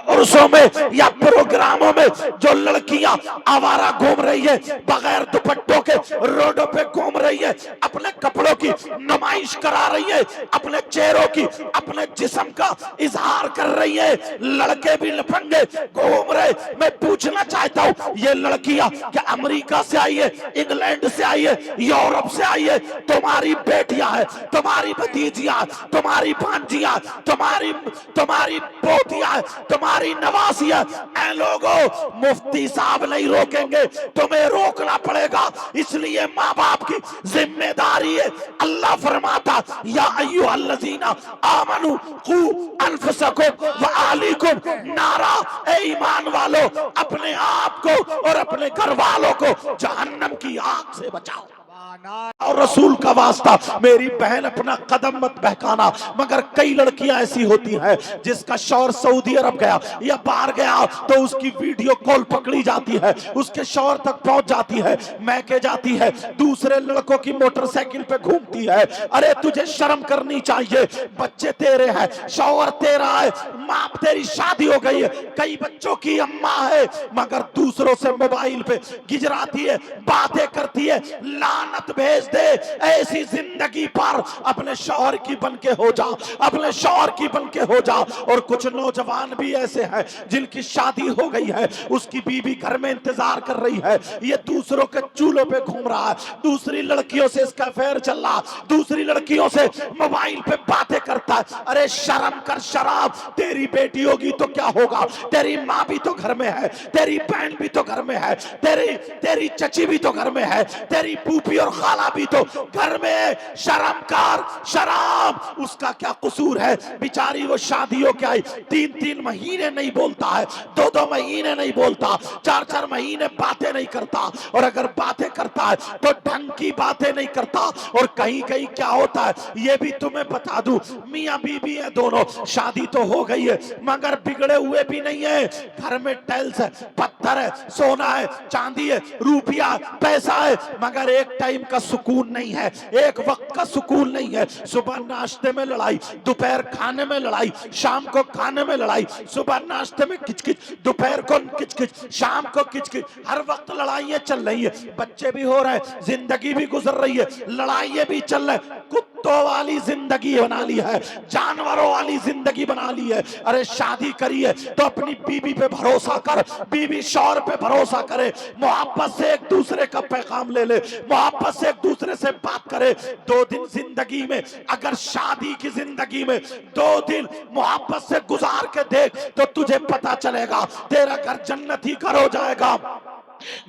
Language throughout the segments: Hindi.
उर्सों में या प्रोग्रामों में जो लड़कियां आवारा घूम रही है, बगैर दुपट्टों के रोडों पे घूम रही है, अपने कपड़ों की नुमाइश करा रही है, अपने चेहरों की, अपने जिस्म का इजहार कर रही है, लड़के भी लफंगे घूम रहे। मैं पूछना चाहता हूं, ये लड़कियां क्या अमेरिका से आई है, इंग्लैंड से आई है, यूरोप से आई है? तुम्हारी बेटियां है, तुम्हारी भतीजियां, तुम्हारी भांजियां, तुम्हारी तुम्हारी पोतियां, तुम्हारी नवासियां। ऐ लोगों, मुफ्ती साहब नहीं रोकेंगे, तुम्हें रोकना पड़ेगा। इसलिए माँ बाप की जिम्मेदारी है। अल्लाह फरमाता, या अय्युहल्लज़ीना आमनू कू अनफुसकुम व अहलीकुम नारा, ए ईमान वालों, अपने आप को और अपने घर वालों को जहन्नम की आग से बचाओ। और रसूल का वास्ता, मेरी बहन अपना कदम मत बहकाना। मगर कई लड़कियां ऐसी होती हैं जिसका शौहर सऊदी अरब गया या बाहर गया तो उसकी वीडियो कॉल पकड़ी जाती है, उसके शौहर तक पहुंच जाती है, मैके जाती है, दूसरे लड़कों की मोटरसाइकिल पे घूमती है। अरे तुझे शर्म करनी चाहिए। बच्चे तेरे हैं, शौहर तेरा है, माँ तेरी शादी हो गई है, कई बच्चों की अम्मा है, मगर दूसरों से मोबाइल पे गिजराती है, बातें करती है। लानत भेज दे ऐसी जिंदगी पर। अपने शौहर की बन के हो जा, अपने शौहर की बन के हो जा। और कुछ नौजवान भी ऐसे हैं जिनकी शादी हो गई है, उसकी बीवी घर में इंतजार कर रही है, ये दूसरों के चूल्हों पे घूम रहा है, दूसरी लड़कियों से इसका अफेयर चल रहा, दूसरी लड़कियों से मोबाइल पे बातें करता है। अरे शर्म कर, शराब। तेरी बेटी होगी तो क्या होगा? तेरी माँ भी तो घर में है, तेरी बहन भी तो घर में है, तेरी चची भी तो घर में है, तेरी फूफी और खाला भी तो घर में है। शर्म कर, शराब। उसका क्या कसूर है? बेचारी वो शादियों के आई, 3-3 महीने नहीं बोलता है, 2-2 महीने नहीं बोलता, 4-4 महीने बातें नहीं करता, और अगर बातें करता है तो ढंग की बातें नहीं करता। और कहीं कहीं क्या होता है ये भी तुम्हें बता दूं, मियां बीबी है दोनों, शादी तो हो गई है मगर बिगड़े हुए भी नहीं है। घर में टाइल्स है, पत्थर है, सोना है, चांदी है, रुपया, पैसा है, मगर एक टाइम का सुकून नहीं है, एक वक्त का सुकून नहीं है। सुबह नाश्ते में लड़ाई, दोपहर खाने में लड़ाई, शाम को खाने में लड़ाई, सुबह नाश्ते में किचकिच, दोपहर को किचकिच, शाम को किचकिच, हर वक्त लड़ाइयां चल रही है। बच्चे भी हो रहे हैं, जिंदगी भी गुजर रही है, लड़ाइयां भी चल रही है। कुत्तों वाली जिंदगी बना ली है, जानवरों वाली जिंदगी बना ली है। अरे शादी करी है तो अपनी बीबी पे भरोसा कर, बीबी शौहर पे भरोसा करे, मोहब्बत से एक दूसरे का पैगाम ले ले, मोहब्बत से एक दूसरे से बात करे। 2 दिन जिंदगी में, अगर शादी की जिंदगी में 2 दिन मोहब्बत से गुजार के देख तो तुझे पता चलेगा तेरा घर जन्नत ही घर हो जाएगा।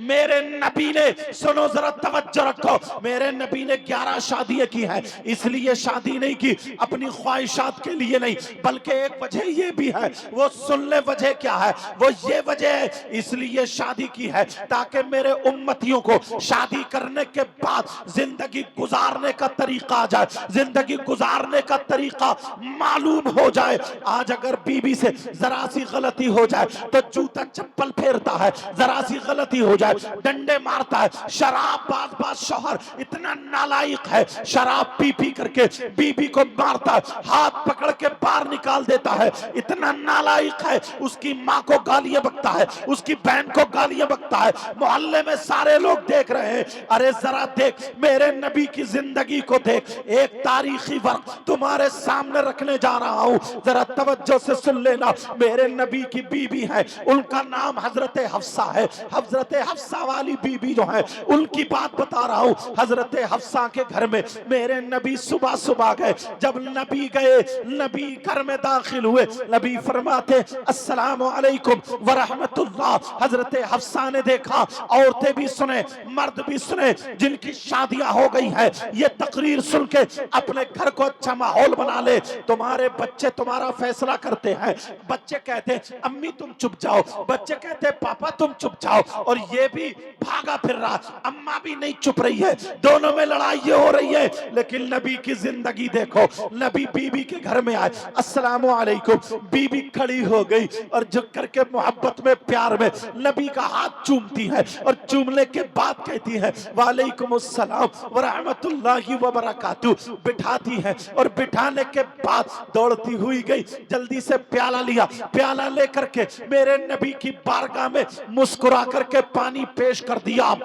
मेरे नबी ने, सुनो जरा तवज्जो रखो, मेरे नबी ने 11 शादियां की है। इसलिए शादी नहीं की अपनी ख्वाहिशात के लिए नहीं, बल्कि एक वजह ये भी है, वो सुन ले वजह क्या है, वो ये वजह है इसलिए शादी की है ताकि मेरे उम्मतियों को शादी करने के बाद जिंदगी गुजारने का तरीका आ जाए, जिंदगी गुजारने का तरीका मालूम हो जाए। आज अगर बीबी से जरा सी गलती हो जाए तो जूता चप्पल फेरता है, जरा सी गलती हो जाए डंडे मारता है। शराब बाज शौहर इतना नालायक है, शराब पी पी करके बीबी को मारता है, हाथ पकड़ के बाहर निकाल देता है, इतना नालायक है। उसकी माँ को गालियां बकता है, उसकी बहन को गालियां बकता है, मोहल्ले में सारे लोग देख रहे हैं। अरे जरा देख, मेरे नबी की जिंदगी को देख। एक तारीखी वक्त तुम्हारे सामने रखने जा रहा हूं, जरा तवज्जो से सुन लेना। मेरे नबी की बीबी है, उनका नाम हजरत हफ्सा है। हजरत हफ्सा वाली बीबी जो है उनकी बात बता रहा हूं। हजरत हफ्सा के घर में मेरे नबी सुबह सुबह गए। जब नबी गए, नबी घर में दाखिल हुए, नबी फरमाते अस्सलामु अलैकुम व रहमतुल्लाह। हजरत हफ्सा ने देखा, औरतें भी सुने, मर्द भी सुने, जिनकी शादियां हो गई है, ये तकरीर सुन के अपने घर को अच्छा माहौल बना ले। तुम्हारे बच्चे तुम्हारा फैसला करते हैं। बच्चे कहते अम्मी तुम चुप जाओ, बच्चे कहते पापा तुम चुप जाओ, और ये भी भागा फिर रहा, अम्मा भी नहीं चुप रही है, दोनों में लड़ाई हो रही है। लेकिन नबी की जिंदगी देखो, नबी बीबी के घर में आए, अस्सलामु अलैकुम, बीबी खड़ी हो गई और झुक करके मोहब्बत में प्यार में नबी का हाथ चूमती है और चूमने के बाद कहती है वालेकुम अस्सलाम व रहमतुल्लाहि व बरकातहू, बिठाती है और बिठाने के बाद दौड़ती हुई गई, जल्दी से प्याला लिया, प्याला लेकर के मेरे नबी की बारगाह में मुस्कुरा करके पानी पेश कर दिया।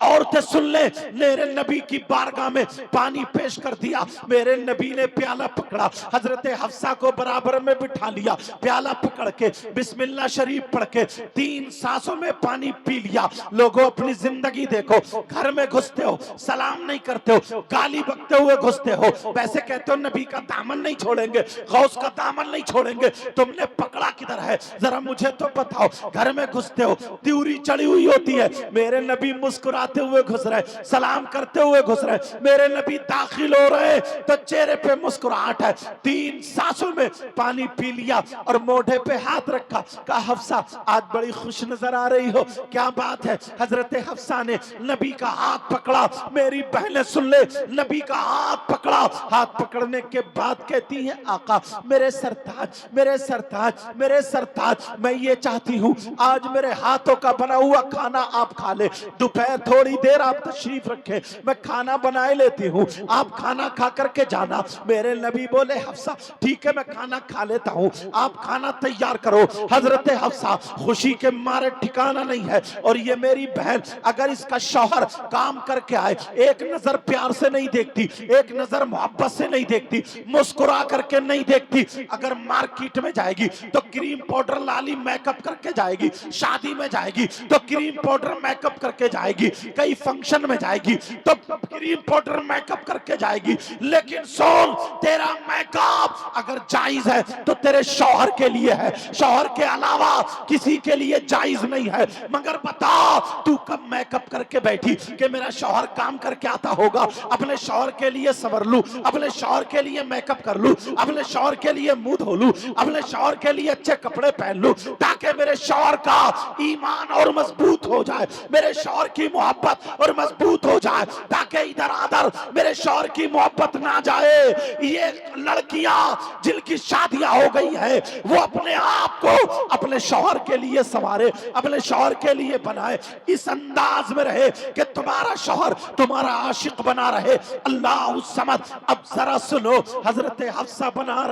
औरतें सुन ले, मेरे नबी की बारगाह में पानी पेश कर दिया। मेरे नबी ने प्याला पकड़ा, हजरत हफ्सा को बराबर में बिठा लिया, प्याला पकड़ के बिस्मिल्लाह शरीफ पढ़ के 3 सांसों में पानी पी लिया। लोगों अपनी जिंदगी देखो, घर में घुसते हो सलाम नहीं करते हो, गाली बकते हुए घुसते हो, वैसे कहते हो नबी का दामन नहीं छोड़ेंगे, गौस का दामन नहीं छोड़ेंगे, तुमने पकड़ा किधर है जरा मुझे तो बताओ। घर में घुसते हो, त्यूरी चढ़ी हुई होती है, मेरे नबी मुस्कुराते हुए घुस रहे, सलाम करते हुए घुस रहे, मेरे नबी दाखिल हो रहे तो चेहरे पे मुस्कुराहट है। 3 सांसों में पानी पी लिया और मोढ़े पे हाथ रखा, कहा हफ्सा आज बड़ी खुश नजर आ रही हो, क्या बात है। हजरत हफ्सा ने नबी का हाथ पकड़ा, मेरी बहनें सुन ले, नबी का हाथ पकड़ा, हाथ पकड़ने के बाद कहती है आका मेरे सरताज, मेरे सरताज, मेरे सरताज, मैं ये चाहती हूँ आज मेरे हाथों का बना हुआ खाना आप खा ले, दोपहर थोड़ी देर आप तशरीफ रखें, मैं खाना बनाए लेती हूँ, आप खाना खा करके जाना। मेरे नबी बोले हफ्सा ठीक है मैं खाना खा लेता हूँ, आप खाना तैयार करो। हजरत हफ्सा खुशी के मारे ठिकाना नहीं है, और ये मेरी बहन अगर इसका शौहर काम करके आए, एक नजर प्यार से नहीं देखती, एक नजर मोहब्बत से नहीं देखती, मुस्कुरा करके नहीं देखती, अगर मार्केट में जाएगी तो क्रीम पाउडर लाली मेकअप करके जाएगी, शादी में जाएगी तो क्रीम पाउडर मेकअप करके जाएगी, कई फंक्शन में जाएगी तो क्रीम पाउडर मेकअप करके जाएगी। लेकिन सुन, तेरा मेकअप अगर जायज है तो तेरे शौहर के लिए है, शौहर के अलावा किसी के लिए जायज नहीं है। मगर बता तू कब मेकअप करके बैठी कि मेरा शौहर काम करके आता होगा, अपने शौहर के लिए संवर लूं, अपने शौहर के लिए मेकअप कर लूं, अपने शौहर के लिए मुंह धो लूं, अपने शौहर के लिए अच्छे कपड़े पहन लूं, ताकि मेरे शौहर का ईमान और मजबूत हो जाए, मेरे शौहर की मोहब्बत और मजबूत हो जाए, ताकि इधर आधर मेरे शौहर की मोहब्बत ना जाए। ये लड़कियां जिनकी शादियां हो गई है वो अपने आप को अपने शौहर के लिए संवारे, अपने शौहर के लिए बनाए, इस अंदाज में रहे कि तुम्हारा शौहर तुम्हारा आशिक बना रहे। अल्लाह समद। अब जरा सुनो, हजरत हफ्सा बना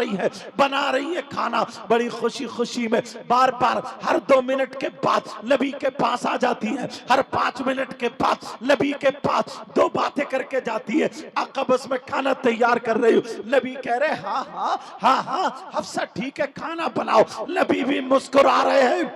रही है खाना, बड़ी खुशी खुशी में बार बार हर 2 मिनट के बाद नबी के पास आ जाती है, हर 5 मिनट के बाद नबी के पास 2 बातें करके जाती है। आका बस मैं खाना तैयार कर रही हूँ, नबी कह रहे हाँ हाँ हाँ हाँ हफ्सा ठीक है खाना बनाओ, नबी भी मुस्कुरा रहे हैं।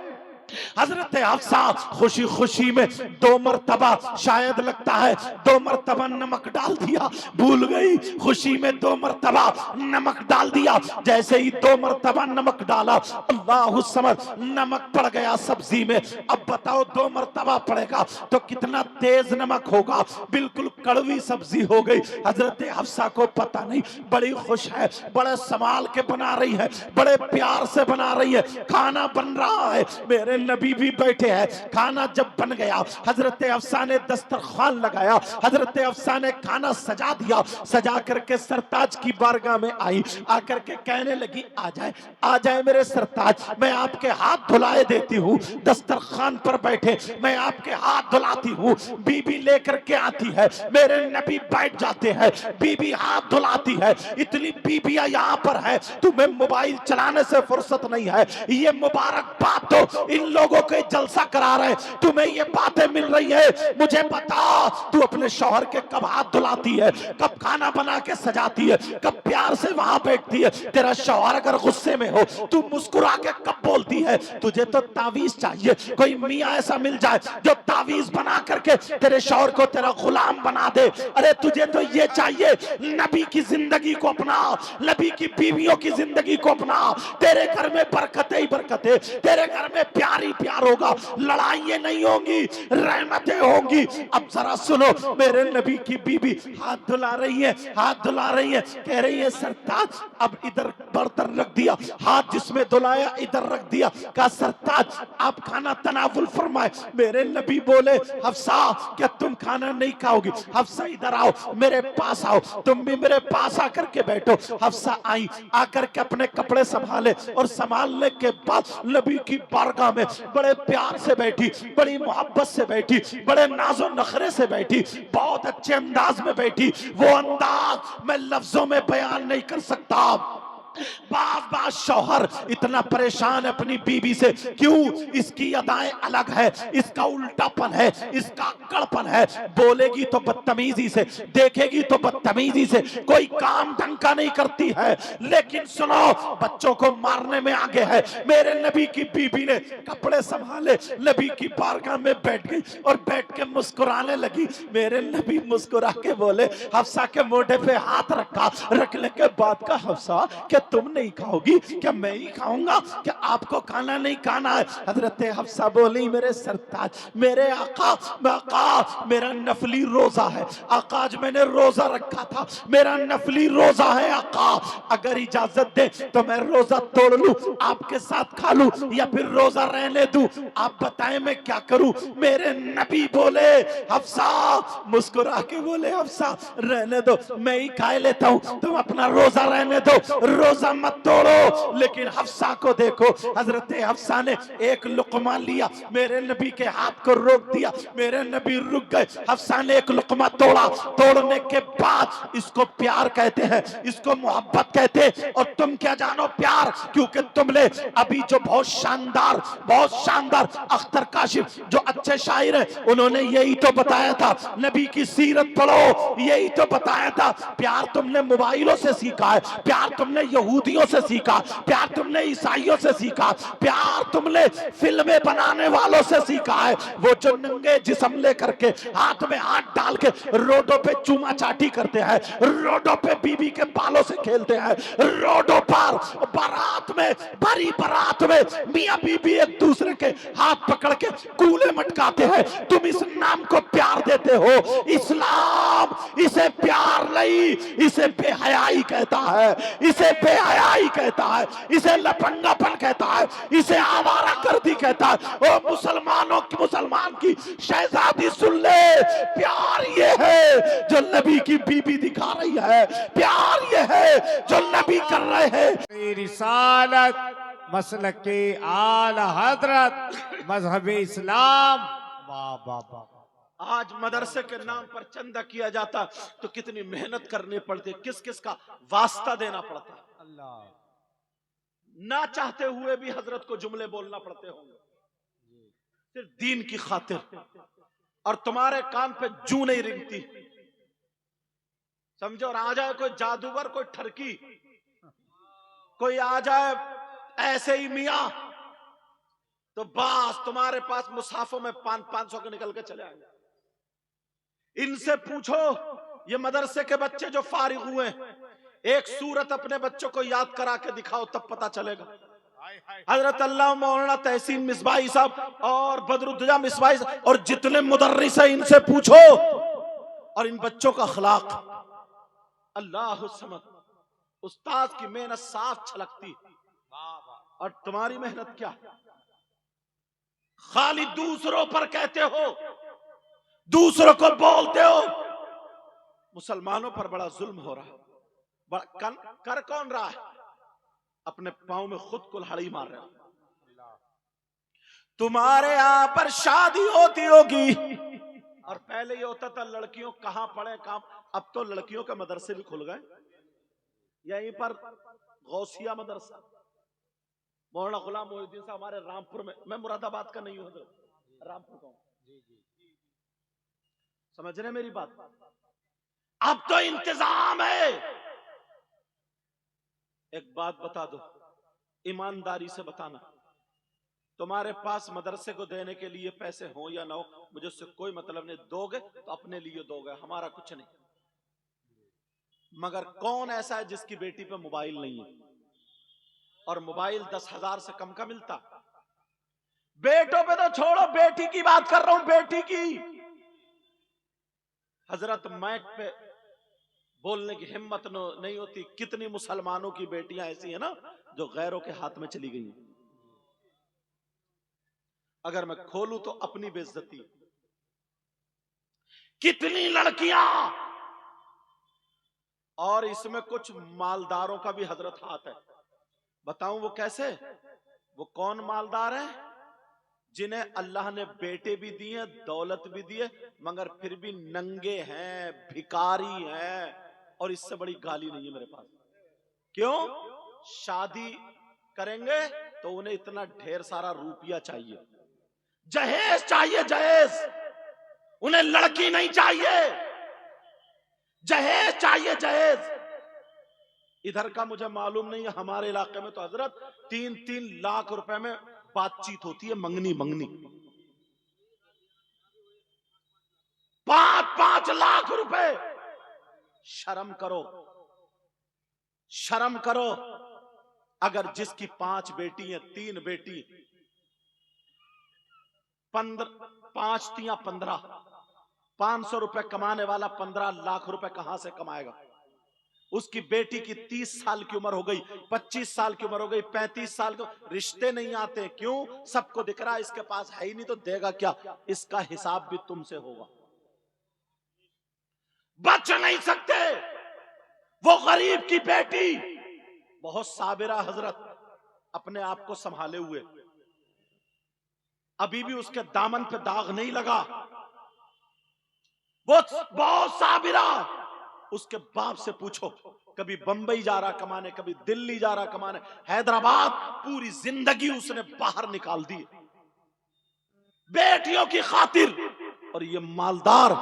हजरत हफ्सा खुशी खुशी में 2 मरतबा, शायद लगता है 2 मरतबा नमक डाल दिया, भूल गई, खुशी में 2 मरतबा नमक डाल दिया। जैसे ही 2 मरतबा नमक डाला, अल्लाह समझ, नमक पड़ गया सब्जी में। अब बताओ 2 मरतबा पड़ेगा तो कितना तेज नमक होगा, बिल्कुल कड़वी सब्जी हो गई। हजरत हफ्सा को पता नहीं, बड़ी खुश है, बड़े संभाल के बना रही है, बड़े प्यार से बना रही है, खाना बन रहा है, मेरे नबी भी बैठे हैं। खाना जब बन गया, हजरत हफ्सा ने दस्तरखान लगाया, हजरत हफ्सा ने खाना सजा दिया, सजा करके सरताज की बारगाह में आई, आकर के कहने लगी आ जाए मेरे सरताज, मैं आपके हाथ धुलाए देती हूँ, दस्तरखान पर बैठे मैं आपके हाथ धुलाती हूँ। बीबी लेकर के आती है, मेरे नबी बैठ जाते हैं, बीबी हाथ धुलाती है। इतनी बीबियां यहाँ पर है, तुम्हें मोबाइल चलाने से फुर्सत नहीं है, ये मुबारक बात तो इन लोगों के जलसा करा रहे, तुम्हें ये बातें मिल रही है। मुझे बता तू अपने शौहर के कब हाथ धुलाती है, कब खाना बना के सजाती है, कब प्यार से वहां बैठती है। तेरा शौहर अगर गुस्से में हो तू मुस्कुरा के कब बोलती है। तुझे तो तावीज चाहिए, कोई मियां ऐसा मिल जाए जो तावीज बना करके तेरे शौहर को तेरा गुलाम बना दे। अरे तुझे तो ये चाहिए, नबी की जिंदगी को अपना, नबी की बीवियों की जिंदगी को अपना, तेरे घर में बरकतें ही बरकतें, तेरे घर में प्यार प्यार ही प्यार होगा, लड़ाइयां नहीं होंगी, रहमतें होंगी। अब जरा सुनो, मेरे नबी की बीबी हाथ धुला रही है, हाथ धुला रही है, कह रही है सरताज अब इधर बर्तन रख दिया, हाथ जिसमें धुलाया इधर रख दिया, कहा सरताज आप खाना तनावुल फरमाए। मेरे नबी बोले हफ्सा क्या तुम खाना नहीं खाओगी? हफ्सा इधर आओ, मेरे पास आओ, तुम भी मेरे पास आकर के बैठो। हफ्सा आई, आकर के अपने कपड़े संभाले और संभालने के बाद नबी की बारगाह में बड़े प्यार से बैठी, बड़ी मोहब्बत से बैठी, बड़े नाजो नखरे से बैठी, बहुत अच्छे अंदाज में बैठी। वो अंदाज मैं लफ्जों में बयान नहीं कर सकता। बार शौहर इतना परेशान है अपनी बीवी से, क्यों? इसकी अदाएं अलग है, इसका उल्टापन है, इसका कड़पन है, बोलेगी तो बदतमीजी से, देखेगी तो बदतमीजी से, कोई काम ढंग का नहीं करती है। लेकिन सुनो, बच्चों को मारने में आगे है। मेरे नबी की बीबी ने कपड़े संभाले, नबी की बारगाह में बैठ गई और बैठ के मुस्कुराने लगी। मेरे नबी मुस्कुरा के बोले, हफ्सा के मोढे पे हाथ रखा, रखने के बाद का हफ्सा क्या तुम नहीं खाओगी? क्या मैं ही खाऊंगा? क्या आपको खाना नहीं खाना है? हजरत हफ्सा बोली, मेरे सरताज, मेरे आका, मेरा नफली रोजा है आका, आज मैंने रोजा रखा था, मेरा नफली रोजा है आका, अगर इजाजत दे तो मैं रोजा तोड़ लूं, आपके साथ खा लूं, या फिर रोजा रहने दूं? आप बताएं मैं क्या करूं? मेरे नबी बोले, हफ्सा मुस्कुरा के बोले, हफ्सा रहने दो, मैं ही खा लेता हूं, तुम अपना रोजा रहने दो, रोजा मत तोड़ो। लेकिन हफ्सा को देखो, हजरत हफ्सा ने एक लुकमा लिया, मेरे नबी के हाथ को रोक दिया, मेरे नबी रुक गए, हफ्सा ने एक लुकमा तोड़ा, तोड़ने के बाद इसको प्यार कहते हैं, इसको मोहब्बत कहते हैं। और तुम क्या जानो प्यार, क्योंकि तुमने अभी जो बहुत शानदार अख्तर काशिफ जो अच्छे शायर हैं, उन्होंने यही तो बताया था, नबी की सीरत पढ़ो, यही तो बताया था। प्यार तुमने मोबाइलों से सीखा है, प्यार तुमने यहूदियों से सीखा, प्यार तुमने ईसाइयों से सीखा, प्यार तुमने फिल्में बनाने वालों से सीखा है, वो जो नंगे जिस्म लेकर के हाथ में हाथ डाल के रोडों पे चूमा चाटी करते हैं, रोडों पे बीबी के बालों से खेलते हैं, रोडों पर बारात में, बड़ी बारात में मियां बीबी एक दूसरे के हाथ पकड़ के कूले मटकाते हैं। तुम इस नाम को प्यार देते हो? इस्लाम इसे प्यार नहीं, इसे बेहयाई कहता है, इसे बेहयाई कहता है, इसे लफंगापन कहता है, इसे आवारा गर्दी कहता है। ओ मुसलमान की शहजादी सुन ले, प्यार ये है जो नबी की बीबी दिखा रही है, प्यार ये है जो नबी कर रहे हैं। रिसालत मसलक के आला हजरत मजहब इस्लाम। वाह वाह वाह। आज मदरसे के नाम पर चंदा किया जाता तो कितनी मेहनत करनी पड़ती, किस किस का वास्ता देना पड़ता, अल्लाह, ना चाहते हुए भी हजरत को जुमले बोलना पड़ते होंगे सिर्फ दीन की खातिर, और तुम्हारे कान पे जू नहीं रिंगती, समझो। और आ जाए कोई जादूगर, कोई ठरकी, कोई आ जाए ऐसे ही मियां, तो बस तुम्हारे पास मुसाफों में 500 के निकल के चले आएंगे। इनसे पूछो, ये मदरसे के बच्चे जो फारिग हुए, एक सूरत अपने बच्चों को याद करा के दिखाओ, तब पता चलेगा। हजरत अल्लाह मौलाना तहसीन मिसबाही साहब और बदरुद्दोजा मिसबाही और जितने मुदर्रिस हैं, इनसे पूछो, और इन बच्चों का अखलाक, अल्लाह समद, उस्ताद की मेहनत साफ छलकती, और तुम्हारी मेहनत क्या? खाली दूसरों पर कहते हो, दूसरों को बोलते हो। मुसलमानों पर बड़ा जुल्म हो रहा है, कर कौन रहा है? अपने पांव में खुद कुल्हाड़ी मार रहे हो। तुम्हारे यहां पर शादी होती होगी, और पहले ये होता था लड़कियों कहां पढ़े काम, अब तो लड़कियों के मदरसे भी खुल गए। यहीं पर गौसिया मदरसा, मौलाना गुलाम मोहिउद्दीन साहब हमारे रामपुर में, मैं मुरादाबाद का नहीं हूं, रामपुर का हूं, समझ रहे मेरी बात? अब तो इंतजाम है। एक बात बता दो, ईमानदारी से बताना, तुम्हारे पास मदरसे को देने के लिए पैसे हो या ना हो, मुझे उससे कोई मतलब नहीं। दोगे तो अपने लिए दोगे, हमारा कुछ नहीं। मगर कौन ऐसा है जिसकी बेटी पे मोबाइल नहीं है, और मोबाइल 10,000 से कम का मिलता? बेटों पे तो छोड़ो, बेटी की बात कर रहा हूं, बेटी की। हजरत मैक पे बोलने की हिम्मत नहीं होती। कितनी मुसलमानों की बेटियां ऐसी है ना जो गैरों के हाथ में चली गई। अगर मैं खोलूं तो अपनी बेइज्जती। कितनी लड़कियां, और इसमें कुछ मालदारों का भी हजरत हाथ है। बताऊं वो कैसे? वो कौन मालदार है? जिन्हें अल्लाह ने बेटे भी दिए, दौलत भी दिए, मगर फिर भी नंगे हैं, भिखारी हैं, और इससे बड़ी गाली नहीं है मेरे पास। क्यों? शादी करेंगे तो उन्हें इतना ढेर सारा रुपया चाहिए, जहेज चाहिए, जहेज। उन्हें लड़की नहीं चाहिए, जहेज चाहिए, जहेज। इधर का मुझे मालूम नहीं है, हमारे इलाके में तो हजरत 3-3 लाख रुपए में बातचीत होती है, मंगनी मंगनी। 5-5 लाख रुपए। शर्म करो, शर्म करो। अगर जिसकी 5 बेटी है, 3 बेटी, 5 तिया 15, 500 रुपए कमाने वाला 15 लाख रुपए कहां से कमाएगा? उसकी बेटी की 30 साल की उम्र हो गई, 25 साल की उम्र हो गई, 35 साल के, रिश्ते नहीं आते। क्यों? सबको दिख रहा है इसके पास है ही नहीं, तो देगा क्या? इसका हिसाब भी तुमसे होगा। बच नहीं सकते। वो गरीब की बेटी बहुत साबिरा हजरत, अपने आप को संभाले हुए, अभी भी उसके दामन पे दाग नहीं लगा। वो बहुत साबिरा। उसके बाप से पूछो, कभी बंबई जा रहा कमाने, कभी दिल्ली जा रहा कमाने, हैदराबाद, पूरी जिंदगी उसने बाहर निकाल दी बेटियों की खातिर। और ये मालदार,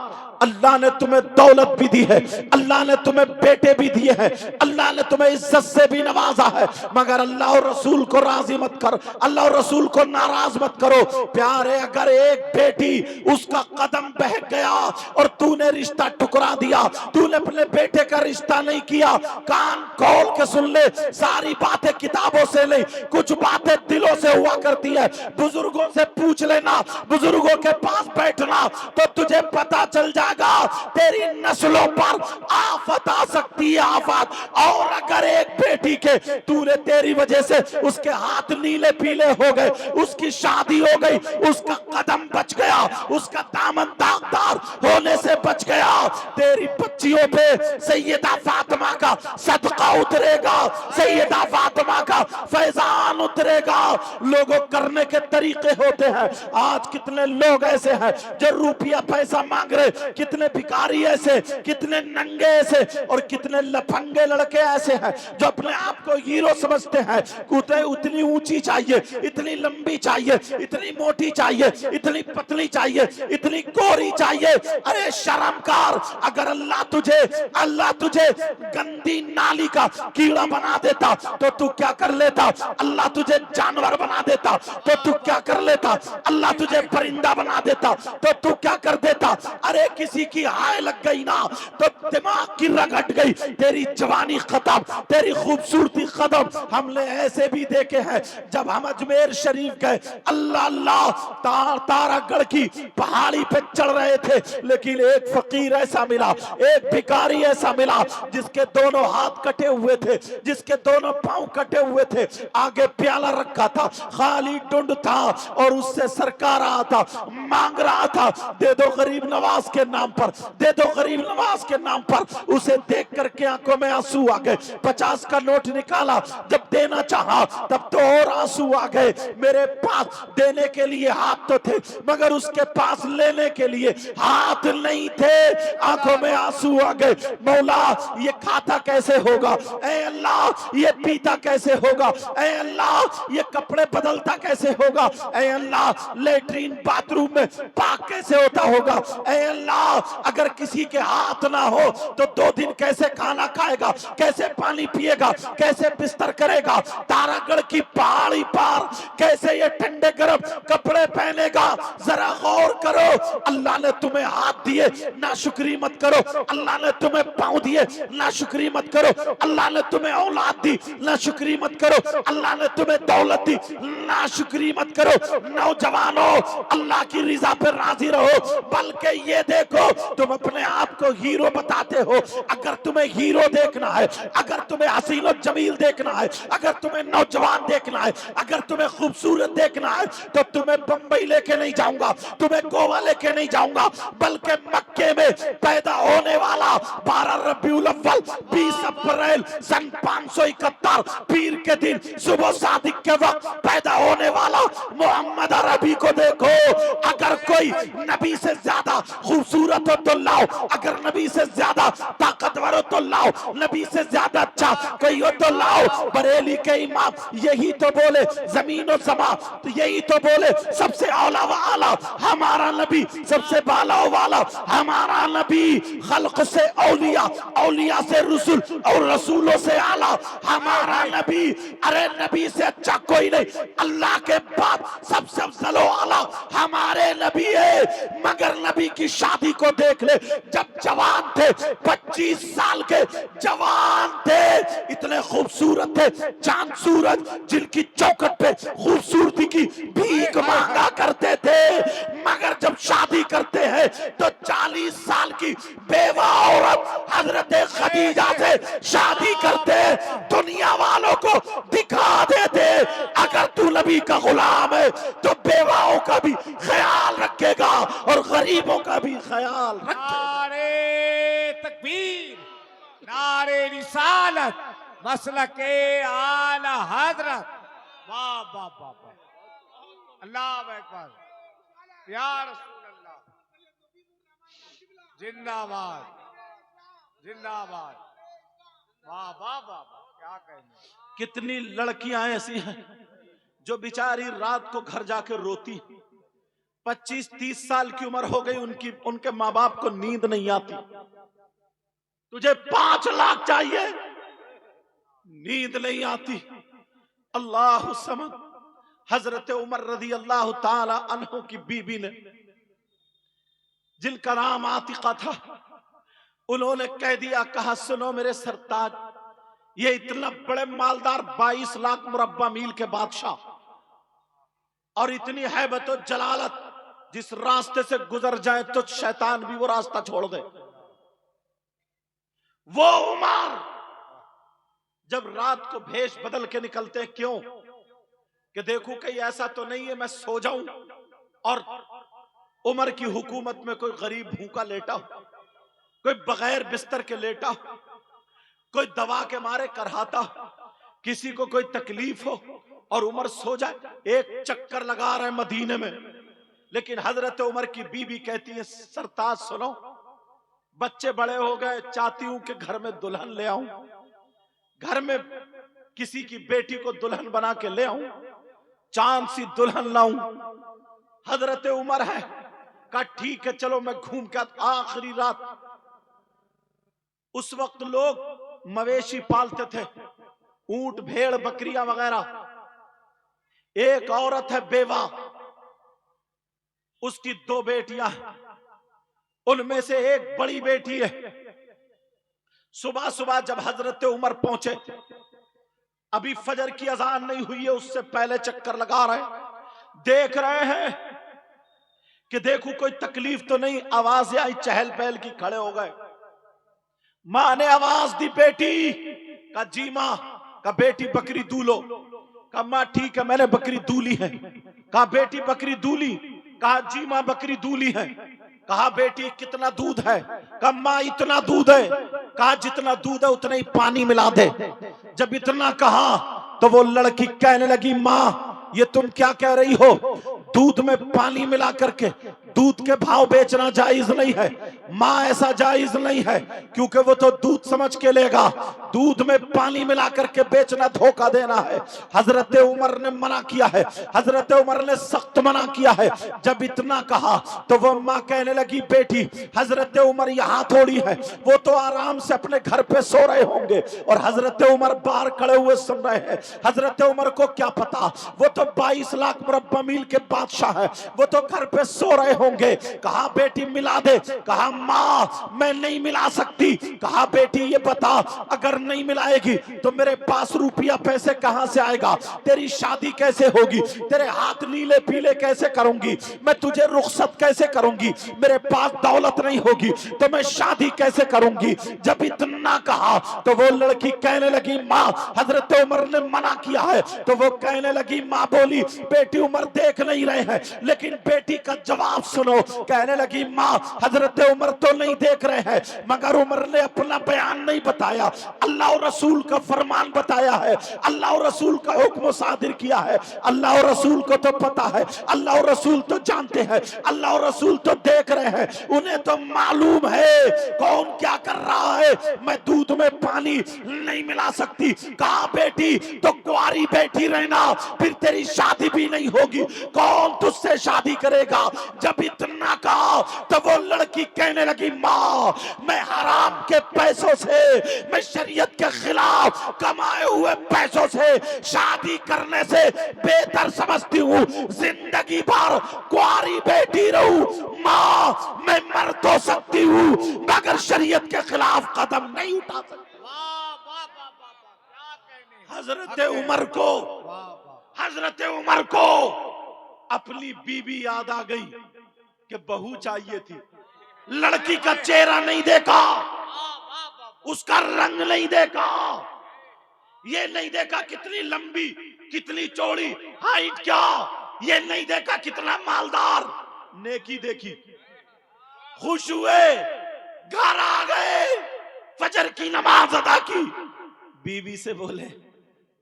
अल्लाह ने तुम्हें दौलत भी दी है, अल्लाह ने तुम्हें बेटे भी दिए हैं, अल्लाह ने तुम्हें इज्जत से भी नवाजा है, मगर अल्लाह और रसूल को राजी मत करो, अल्लाह और रसूल को नाराज मत करो। प्यारे, अगर एक बेटी उसका कदम बहक गया और तूने रिश्ता ठुकरा दिया, तूने अपने बेटे का रिश्ता नहीं किया, कान खोल के सुन ले, सारी बातें किताबों से नहीं, कुछ बातें दिलों से हुआ करती है। बुजुर्गों से पूछ लेना, बुजुर्गों के पास बैठना, तो तुझे पता चल जाएगा तेरी नस्लों पर आफत आ सकती है, आफत। और अगर एक बेटी के तूने, तेरी वजह से उसके हाथ नीले पीले हो गए, उसकी शादी हो गई, उसका कदम बच गया, उसका दामन दागदार होने से बच गया, तेरी बच्चियों पे सैयदा फातिमा का सदका उतरेगा, सैयदा फातिमा का फैजान उतरेगा। लोगों करने के तरीके होते हैं। आज कितने लोग ऐसे हैं जो रुपया पैसा मांग रहे, कितने भिखारी ऐसे, कितने नंगे ऐसे, और कितने लफंगे लड़के ऐसे हैं जो अपने आप को हीरो समझते हैं। उतनी ऊंची चाहिए, इतनी लंबी चाहिए, इतनी मोटी चाहिए, इतनी पतली चाहिए, इतनी गोरी चाहिए। अरे शर्मकार, अगर अल्लाह तुझे गंदी नाली का कीड़ा बना देता तो तू क्या कर लेता? अल्लाह तुझे जानवर बना देता तो तू क्या कर लेता? अल्लाह तुझे परिंदा बना देता तो तू क्या कर देता? अरे किसी की हाय लग गई ना तो दिमाग की रग हट गई, तेरी जवानी खत्म, तेरी खूबसूरती खत्म। हमने ऐसे भी देखे हैं, जब हम अजमेर शरीफ गए, अल्लाह अल्लाह, तारागढ़ की पहाड़ी पे चढ़ रहे थे, लेकिन एक फकीर ऐसा मिला, एक भिखारी ऐसा मिला जिसके दोनों हाथ कटे हुए थे, जिसके दोनों पांव कटे हुए थे, आगे प्याला रखा था, खाली टुंड था, और उससे सरकार रहा था, मांग रहा था, दे दो गरीब नवाज के नाम पर, दे दो गरीब नवाज के नाम पर। उसे देख करके आंखों में आंसू आ गए। 50 का नोट निकाला, जब देना चाहा तब तो और आंसू आ गए। मेरे पास देने के लिए हाथ तो थे, मगर उसके पास लेने के लिए हाथ नहीं थे। आंखों में आंसू आ गए। मौला, ये खाता कैसे होगा? ऐ अल्लाह, ये पीता कैसे होगा? ऐ अल्लाह, ये कपड़े बदलता कैसे होगा? ऐ अल्लाह, लेटरीन बाथरूम में पाक कैसे कैसे होता होगा। ऐ अल्लाह, अगर किसी के हाथ ना हो तो 2 दिन कैसे खाना खाएगा, कैसे पानी पिएगा, कैसे बिस्तर करेगा। तारागढ़ की पहाड़ी पार कैसे ये ठंडे गर्म कपड़े पहनेगा। जरा गौर करो, अल्लाह ने तुम्हें हाथ दिए, नाशुक्री मत करो। अल्लाह ने तुम्हें पांव दिए, नाशुक्री मत करो। अल्लाह ने तुम्हें औलाद दी, नाशुक्री मत करो। अल्लाह ने तुम्हें दौलत दी, नाशुक्री मत करो। नौजवानों, अल्लाह की रिजा पर राजी रहो। बल्कि ये देखो, तुम अपने आप को हीरो बताते हो। अगर तुम्हें हीरो देखना है, अगर तुम्हें हसीन और जमील देखना है, अगर तुम्हें नौजवान देखना है, अगर तुम्हें खूबसूरत देखना है, तो तुम्हें बंबई लेके नहीं जाऊंगा, तुम्हें गोवा लेके नहीं जाऊंगा, बल्कि मक्के में पैदा होने वाला 12 रबीउल अव्वल 20 अप्रैल सन 571 पीर के दिन सुबह सादिक के वक्त पैदा होने वाला मोहम्मद अरबी को देखो। अगर कोई नबी से ज्यादा खूबसूरत हो तो लाओ, अगर नबी से ज्यादा ताकतवर हो तो लाओ, नबी से ज्यादा अच्छा कोई हो तो लाओ। बरेली के इमाम यही तो बोले, जमीन और समा तो यही तो बोले, सबसे औला व आला हमारा नबी, सबसे बाला वाला हमारा नबी। खल्क से औलिया, औलिया से रसूल और रसूलों से आला हमारा नबी। अरे नबी से अच्छा कोई नहीं, अल्लाह के बाद सबसे अफजल व आला हमारे नबी है। मगर नबी की शादी को देख ले, जब जवान थे, 25 साल के जवान थे, इतने खूबसूरत थे, चांद सूरज जिनकी चौखट पे खूबसूरती की भीख मांगा करते थे। मगर जब शादी करते हैं तो 40 साल की बेवा औरत हजरत खदीजा से शादी करते, दुनिया वालों को दिखा देते। अगर तू नबी का गुलाम है तो बेवाओं का भी ख्याल रखेगा और गरीबों का भी ख्याल रखेगा। नारे तकबीर, नारे रिसालत, मसलके आला हजरत। वाह वाह वाह वाह, अल्लाह अकबर, या रसूल अल्लाह, जिंदाबाद जिंदाबाद। वाह वाह वाह वाह, क्या कहने। कितनी लड़कियां ऐसी हैं जो बेचारी रात को घर जाके रोती, 25-30 साल की उम्र हो गई, उनके माँ बाप को नींद नहीं आती। तुझे 5 लाख चाहिए, नींद नहीं आती। अल्लाह समद। हजरत उमर रजी अल्लाह ताला अन्हु की बीबी ने, जिनका नाम आतिका था, उन्होंने कह दिया, कहा सुनो मेरे सरताज, ये इतना बड़े मालदार 22 लाख मुरब्बा मील के बादशाह और इतनी हैबत और जलालत, जिस रास्ते से गुजर जाए तो शैतान भी वो रास्ता छोड़ दे। वो उमर जब रात को भेष बदल के निकलते, क्यों कि देखूं कहीं ऐसा तो नहीं है मैं सो जाऊं और उमर की हुकूमत में कोई गरीब भूखा लेटा हो, कोई बगैर बिस्तर के लेटा हो, कोई दवा के मारे करहाता हो, किसी को कोई तकलीफ हो और उमर सो जाए। एक चक्कर लगा रहे मदीने में, लेकिन हजरत उमर की बीबी कहती है, सरताज सुनो, बच्चे बड़े हो गए, चाहती हूं कि घर में दुल्हन ले आऊं, घर में किसी की बेटी को दुल्हन बना के ले आऊं, चांद सी दुल्हन लाऊं। हजरत उमर है, कहा ठीक है चलो मैं घूम के। आखिरी रात, उस वक्त लोग मवेशी पालते थे, ऊंट भेड़ बकरियां वगैरह। एक औरत है बेवा, उसकी 2 बेटियां, उनमें से एक बड़ी बेटी है। सुबह सुबह जब हजरत उमर पहुंचे, अभी फजर की अजान नहीं हुई है, उससे पहले चक्कर लगा रहे, देख रहे हैं कि देखो कोई तकलीफ तो नहीं। आवाज आई चहल पहल की, खड़े हो गए। मां ने आवाज दी, बेटी का जी मां का बेटी बकरी दूलो। कहा मां ठीक है मैंने बकरी दूली है। कहा बेटी बकरी दूली? कहा जी मां बकरी दूली है। कहा बेटी कितना दूध है? कहा मां इतना दूध है। कहा जितना दूध है उतना ही पानी मिला दे। जब इतना कहा तो वो लड़की कहने लगी, मां ये तुम क्या कह रही हो? दूध में पानी मिला करके दूध के भाव बेचना जायज नहीं है, माँ ऐसा जायज नहीं है, क्योंकि वो तो दूध समझ के लेगा, दूध में पानी मिला करके बेचना धोखा देना है। हजरत उमर ने मना किया है, हजरत उमर ने सख्त मना किया है। जब इतना कहा तो वो माँ कहने लगी, बेटी हजरत उमर यहाँ थोड़ी है, वो तो आराम से अपने घर पे सो रहे होंगे और हजरत उमर बाहर खड़े हुए सुन रहे हैं। हजरत उमर को क्या पता, वो तो 22 लाख मुरब्बा मील के बादशाह है, वो तो घर पे सो रहे होंगे। कहा बेटी मिला दे, कहा माँ मैं नहीं मिला सकती। कहा बेटी ये बता, अगर नहीं मिलाएगी तो मेरे पास रुपया पैसे कहां से आएगा, तेरी शादी कैसे होगी, तेरे हाथ नीले पीले कैसे करूंगी, मैं तुझे रुखसत कैसे करूंगी, मेरे पास दौलत नहीं होगी तो मैं शादी कैसे करूंगी। जब इतना कहा तो वो लड़की कहने लगी, माँ हजरत उमर ने मना किया है। तो वो कहने लगी, माँ बोली बेटी उमर देख नहीं रहे हैं, लेकिन बेटी का जवाब सुनो। कहने लगी, माँ हजरत उमर तो नहीं देख रहे हैं, मगर उमर ने अपना बयान नहीं बताया, अल्लाह और रसूल का फरमान बताया है, अल्लाह और रसूल का हुक्म सादिर किया है। अल्लाह और रसूल को तो पता है, अल्लाह और रसूल तो जानते हैं, अल्लाह और रसूल तो देख रहे हैं, उन्हें तो मालूम है कौन क्या कर रहा है। मैं दूध में पानी नहीं मिला सकती। कहा बेटी तो कुंवारी बैठी रहना, फिर तेरी शादी भी नहीं होगी, कौन तुझसे शादी करेगा। जब इतना कहा तो वो लड़की कहने लगी, माँ मैं हराम के पैसों से, मैं शरीयत के खिलाफ कमाए हुए पैसों से शादी करने से बेहतर समझती हूँ जिंदगी भर कुंवारी बैठी रहूं। माँ मैं मर तो सकती हूँ मगर शरीयत के खिलाफ कदम नहीं उठा सकती। वाह वाह वाह वाह वाह, क्या कहने। हजरत उमर को, वाह वाह, हजरत उमर को अपनी बीबी याद आ गई कि बहू चाहिए थी। लड़की का चेहरा नहीं देखा, उसका रंग नहीं देखा, ये नहीं देखा कितनी लंबी कितनी चौड़ी, हाइट क्या, ये नहीं देखा कितना मालदार। नेकी देखी, खुश हुए, घर आ गए, फजर की नमाज अदा की। बीवी से बोले,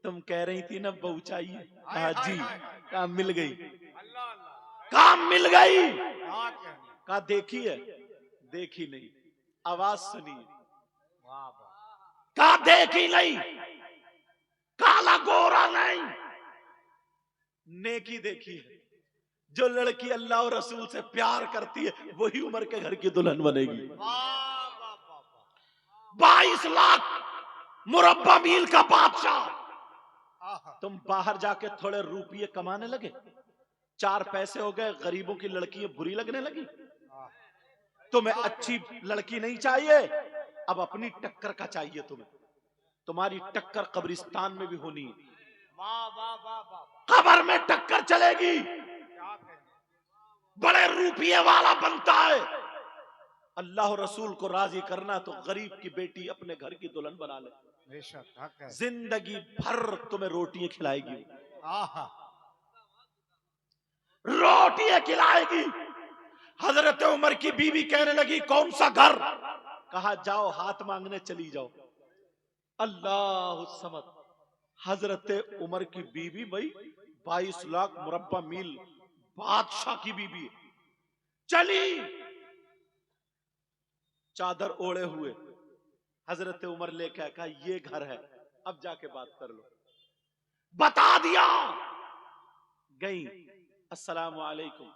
तुम कह रही थी ना बहू चाहिए। कहा जी। कहा मिल गई। अल्लाह अल्लाह, काम मिल गई। क्या कहने। कहा देखी है, देखी नहीं, आवाज सुनी। वाह वाह, कहा देखी नहीं, काला गोरा नहीं, नेकी देखी है। जो लड़की अल्लाह और रसूल से प्यार करती है वही उमर के घर की दुल्हन बनेगी। वाह वाह वाह वाह, 22 लाख मुरब्बा मील का बादशाह। आहा, तुम बाहर जाके थोड़े रुपये कमाने लगे, 4 पैसे हो गए, गरीबों की लड़कियां बुरी लगने लगी। आहा, तुम्हें अच्छी लड़की नहीं चाहिए, अब अपनी टक्कर का चाहिए तुम्हें। तुम्हारी टक्कर कब्रिस्तान में भी होनी है, वाह वाह वाह वाह, कब्र में टक्कर चलेगी। क्या कहने। बड़े रुपये वाला बनता है। अल्लाह और रसूल को राजी करना तो गरीब की बेटी अपने घर की दुल्हन बना ले, बेशक हक है। जिंदगी भर तुम्हें रोटियां खिलाएगी, आहा, रोटियां खिलाएगी। हजरत उमर की बीवी कहने लगी, कौन सा घर। कहा जाओ हाथ मांगने चली जाओ। अल्लाह समद, हजरत उमर की बीवी भाई 22 लाख मुरब्बा मील बादशाह की बीवी चली, चादर ओढ़े हुए। हजरत उमर लेके कहा ये घर है, अब जाके बात कर लो। बता दिया, गई, अस्सलाम वालेकुम।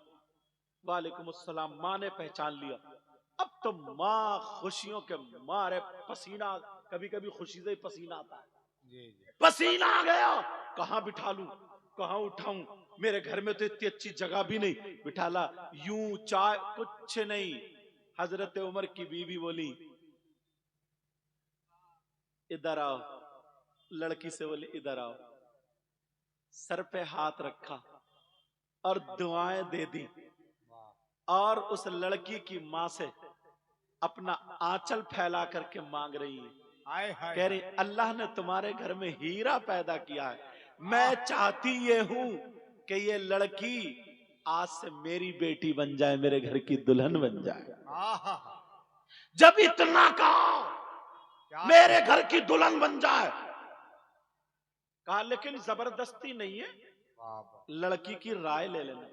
वालेकुम अस्सलाम। माँ ने पहचान लिया। अब तो माँ खुशियों के मारे पसीना, कभी कभी खुशी से ही पसीना आता है, जी जी, पसीना आ गया। कहां बिठा लूं, कहां उठाऊं, मेरे घर में तो इतनी अच्छी जगह भी नहीं, बिठाला यूं चाय कुछ नहीं। हजरत उमर की बीवी बोली इधर आओ, लड़की से बोली इधर आओ। सर पे हाथ रखा और दुआएं दे दी, और उस लड़की की मां से अपना आंचल फैला करके मांग रही है। हाय हाय, कह रही अल्लाह ने तुम्हारे घर में हीरा पैदा किया है, मैं चाहती ये हूं कि ये लड़की आज से मेरी बेटी बन जाए, मेरे घर की दुल्हन बन जाए। आहा, जब इतना कहा क्या मेरे घर की दुल्हन बन जाए, कहा लेकिन जबरदस्ती नहीं है, वाह वाह, लड़की की राय ले लेना।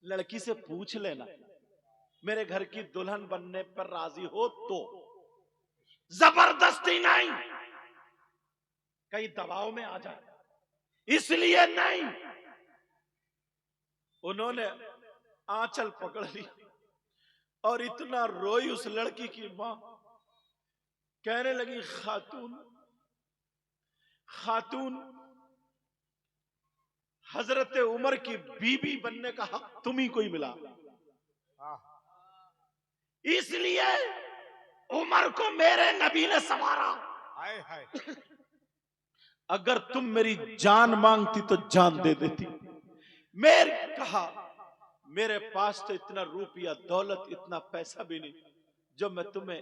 लड़की से पूछ लेना, मेरे घर की दुल्हन बनने पर राजी हो तो, जबरदस्ती नहीं, कहीं दबाव में आ जाए इसलिए नहीं। उन्होंने आंचल पकड़ ली और इतना रोई उस लड़की की मां, कहने लगी, खातून खातून, हजरत उमर की बीबी बनने का हक तुम्ही को ही मिला, इसलिए उमर को मेरे नबी ने संवारा। हाय हाय। अगर तुम मेरी जान मांगती तो जान दे देती। मेरे कहा, मेरे पास तो इतना रुपया दौलत इतना पैसा भी नहीं जो मैं तुम्हें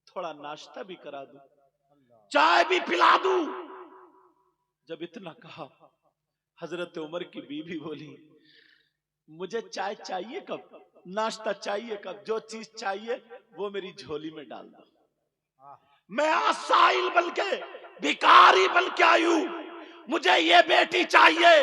थोड़ा नाश्ता भी करा दूं, चाय भी पिला दूं। जब इतना कहा, हजरत उमर की बीवी बोली, मुझे चाय चाहिए कब, नाश्ता चाहिए कब, जो चीज चाहिए वो मेरी झोली में डाल दो। मैं आसाइल बन के, भिखारी बन के आई हूं, मुझे ये बेटी चाहिए,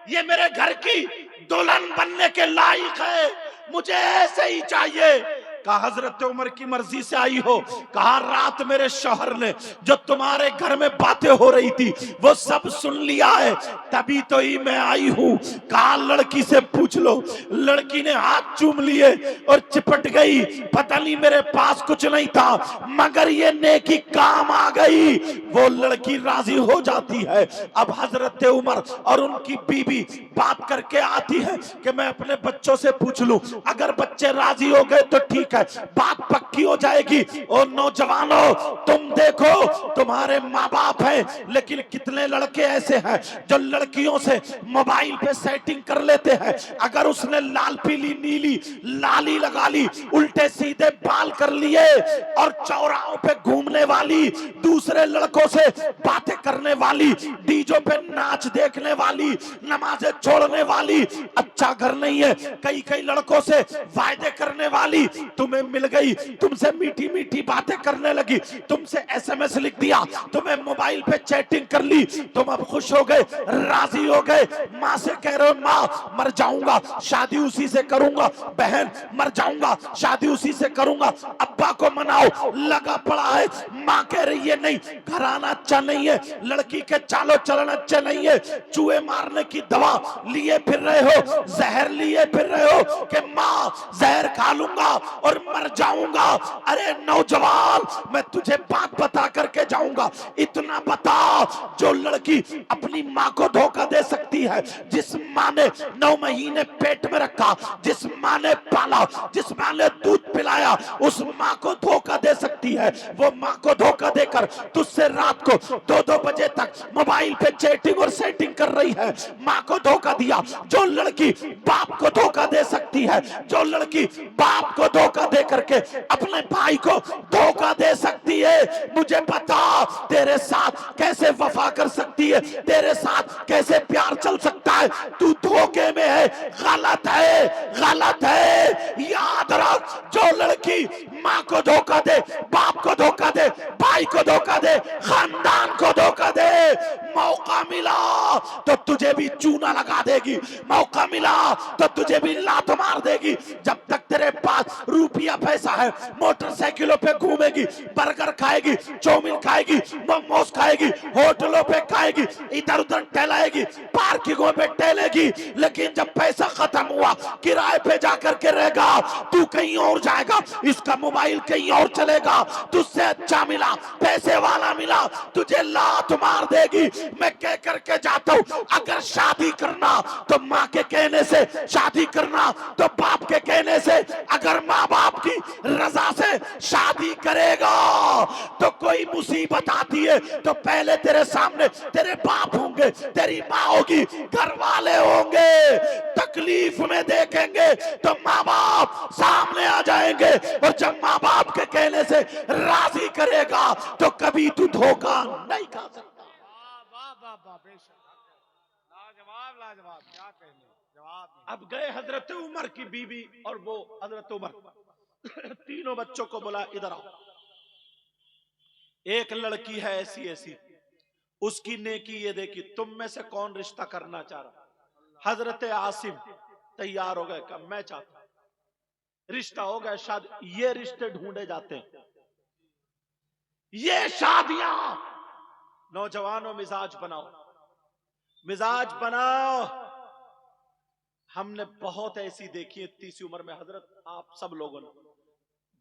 ये मेरे घर की दुल्हन बनने के लायक है, मुझे ऐसे ही चाहिए। कहा, हजरत उमर की मर्जी से आई हो? कहा, रात मेरे शौहर ने जो तुम्हारे घर में बातें हो रही थी वो सब सुन लिया है, तभी तो ही मैं आई हूं। कहा, लड़की से पूछ लो। लड़की ने हाथ चूम लिए और चिपट गई, पता नहीं मेरे पास कुछ नहीं था मगर ये नेकी काम आ गई। वो लड़की राजी हो जाती है। अब हजरत उमर और उनकी बीवी बात करके आती है कि मैं अपने बच्चों से पूछ लूं, अगर बच्चे राजी हो गए तो ठीक है, बात पक्की हो जाएगी। और नौजवानों, तुम देखो, तुम्हारे माँ बाप हैं, लेकिन कितने लड़के ऐसे हैं जो लड़कियों से मोबाइल पे सेटिंग कर लेते हैं। अगर उसने लाल पीली नीली लाली लगा ली, उल्टे सीधे बाल कर लिए और चौराहों पे घूमने वाली, दूसरे लड़कों से बातें करने वाली, डीजों पे नाच देखने वाली, नमाजें छोड़ने वाली, अच्छा घर नहीं है, कई कई लड़कों से वायदे करने वाली तुम्हें मिल गई, तुमसे मीठी मीठी बातें करने लगी, तुमसे एसएमएस लिख दिया, तुम्हें मोबाइल पे चैटिंग कर ली, तुम अब खुश हो गए, राजी हो गए। माँ से कह रहे हो, माँ मर जाऊंगा शादी उसी से करूंगा, बहन मर जाऊंगा शादी उसी से करूंगा, अब्बा को मनाओ, लगा पड़ा है। माँ कह रही है, नहीं, घराना अच्छा नहीं है, लड़की के चालो चलन अच्छे नहीं है, चूहे मारने की दवा लिए फिर रहे हो, जहर लिए फिर रहे हो कि माँ जहर खा लूंगा और मर जाऊंगा। अरे नौजवान, मैं तुझे बात बता करके जाऊंगा, इतना बता, जो लड़की अपनी माँ को धोखा दे सकती है, जिस माँ ने 9 महीने पेट में रखा, जिस माँ ने पाला, जिस माँ ने दूध पिलाया, उस माँ को धोखा दे सकती है, वो माँ को धोखा देकर तुझसे रात को 2-2 बजे तक मोबाइल पे चैटिंग और सेटिंग कर रही है, माँ को धोखा दिया। जो लड़की बाप को धोखा दे सकती है, जो लड़की बाप को धोखा दे करके अपने भाई को धोखा दे सकती है, मुझे बता तेरे साथ कैसे वफा कर सकती है, तेरे साथ कैसे प्यार चल सकता है? तू धोखे में है, गलत है, गलत है। याद रख, जो लड़की माँ को धोखा दे, बाप को धोखा दे, भाई को धोखा दे, खानदान को धोखा दे, मौका मिला तो तुझे भी चूना लगा देगी, मौका मिला तो तुझे भी लात मार देगी। जब तक तेरे पास रुपया पैसा है, मोटरसाइकिलों पे घूमेगी, बर्गर खाएगी, चाउमीन खाएगी, मोमोज खाएगी, होटलों पे खाएगी, इधर उधर टहलाएगी, पार्किंगों पे टहलेगी, लेकिन जब पैसा खत्म हुआ, किराए पे जाकर के रहेगा, तू कहीं और जाएगा, इसका मोबाइल कहीं और चलेगा, तुझसे अच्छा मिला, पैसे वाला मिला, तुझे लात मार देगी। मैं कह करके जाता हूं, अगर शादी करना तो माँ के कहने से शादी करना, तो बाप के कहने से। अगर माँ बाप की रजा से शादी करेगा तो कोई मुसीबत आती है तो पहले तेरे सामने तेरे बाप होंगे, तेरी माँ होगी, घर वाले होंगे, तकलीफ में देखेंगे तो माँ बाप सामने आ जाएंगे, और जब माँ बाप के कहने से राजी करेगा तो कभी तू धोखा नहीं खा सकता। वाह वाह वाह, बेशक, लाजवाब लाजवाब, क्या कहने, जवाब नहीं। अब गए हजरत उमर की बीवी और वो हजरत उमर तीनों बच्चों को बोला, इधर आओ। एक लड़की है ऐसी ऐसी, उसकी नेकी ये देखी, तुम में से कौन रिश्ता करना चाह रहा? हजरत आसिम तैयार हो गए, कहा मैं चाहता हूं, रिश्ता हो गया, शादी। ये रिश्ते ढूंढे जाते हैं, ये शादियां। नौजवानों मिजाज बनाओ, मिजाज बनाओ। हमने बहुत ऐसी देखी है 30 उम्र में हजरत, आप सब लोगों ने,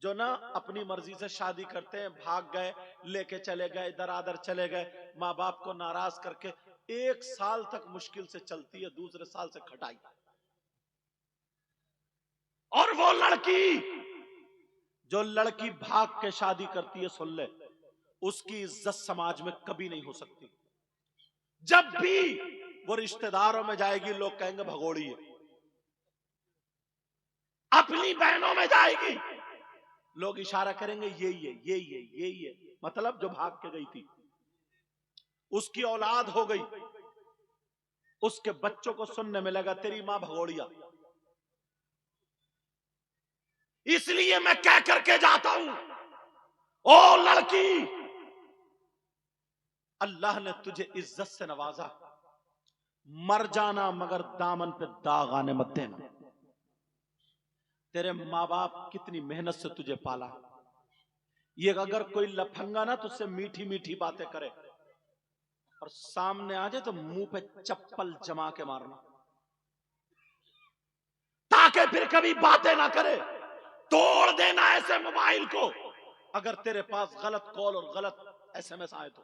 जो ना अपनी मर्जी से शादी करते हैं, भाग गए, लेके चले गए, इधर आधर चले गए, माँ बाप को नाराज करके। 1 साल तक मुश्किल से चलती है, दूसरे साल से खटाई। और वो लड़की, जो लड़की भाग के शादी करती है, सुन ले, उसकी इज्जत समाज में कभी नहीं हो सकती। जब भी वो रिश्तेदारों में जाएगी, लोग कहेंगे भगोड़ी है। अपनी बहनों में जाएगी, लोग इशारा करेंगे यही है, यही है, यही है। मतलब जो भाग के गई थी, उसकी औलाद हो गई, उसके बच्चों को सुनने में लगा तेरी मां भगोड़िया। इसलिए मैं कह करके जाता हूं, ओ लड़की, अल्लाह ने तुझे इज्जत से नवाजा, मर जाना मगर दामन पे दाग आने मत देना। तेरे माँ बाप कितनी मेहनत से तुझे पाला। ये अगर कोई लफंगा ना तुझसे मीठी मीठी बातें करे और सामने आ जाए तो मुंह पे चप्पल जमा के मारना, ताकि फिर कभी बातें ना करे। तोड़ देना ऐसे मोबाइल को अगर तेरे पास गलत कॉल और गलत SMS आए तो।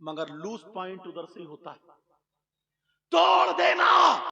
मगर लूज पॉइंट उधर से ही होता है, तोड़ देना।